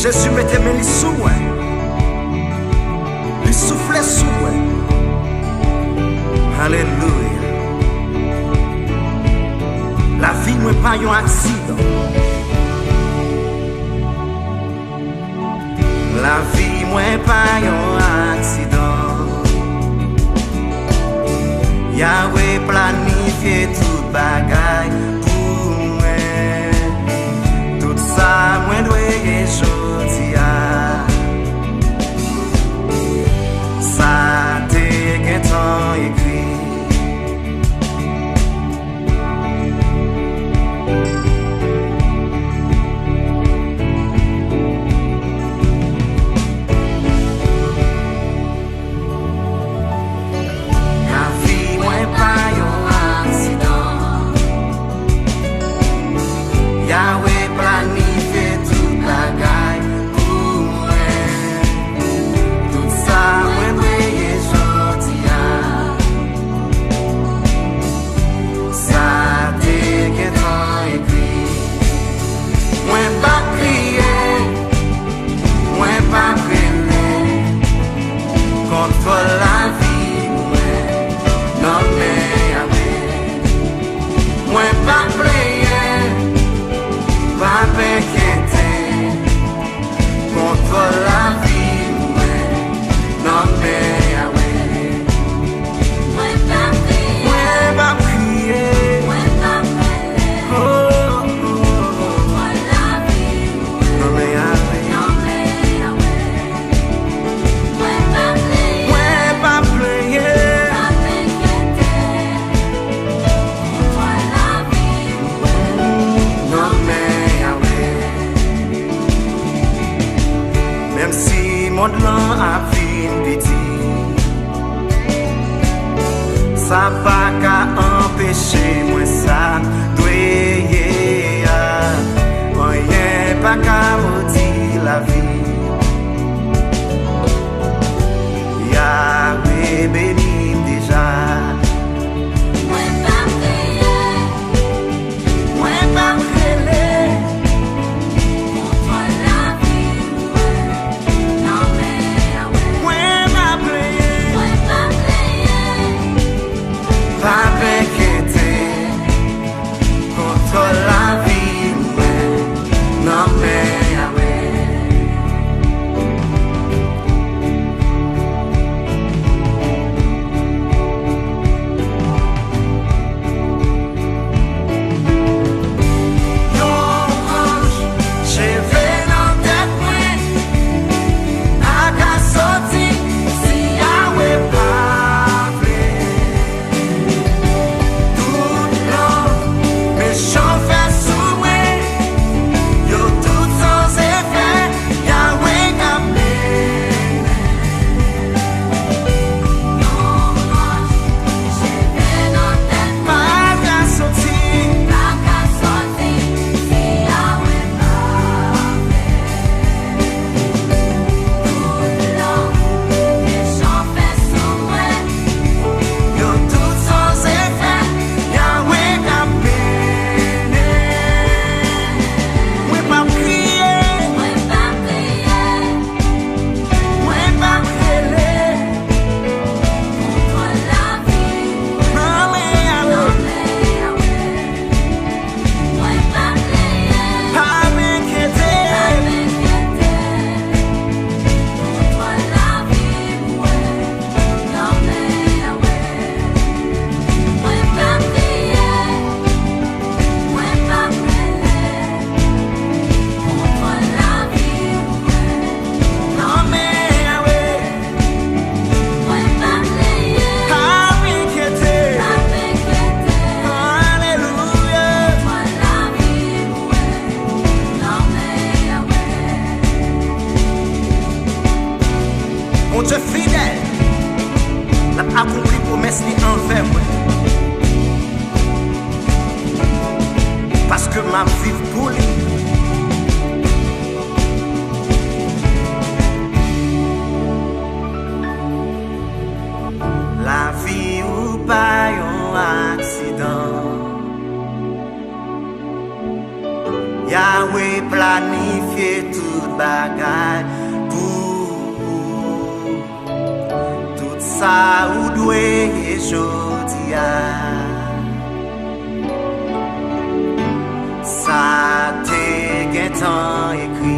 Jésus mettait mes sous, il soufflait sous. Alléluia. La vie n'est pas un accident. La vie n'est pas un accident. Yahweh planifié toute bagaille pour moi. Tout ça, moi dois aujourd'hui. Ça t'est qu'un écrit. Yahweh planifié toute bagaille pour moi. Tout ça, moi briller aujourd'hui. Ça t'est qu'un écrit. Moi pas crier, moi pas prier contre la vie, non mais Yahweh. Moi pas prier. Pas m'inquiéter contre la vie, non mais Yahweh. Moi pas prier, oh, contre la vie, non mais Yahweh. Moi pas prier, pas m'inquiéter contre la vie, non mais même si mon plan a fin petit, ça pas qu'à empêcher moi ça doyer. Rien pas qu'à maudire la vie. Yahweh béni déjà. Moi pas prier, moi pas prier contre la vie. Pas m'inquiéter contre la vie, non mais Yahweh. Mon Dieu fidèle, n'a accompli promesse ni envers moi. Parce que ma vie pour lui. La vie ou pas un accident. we planifié tout bagay pour tout ça ou doué jodia. Ça te gen tan écrit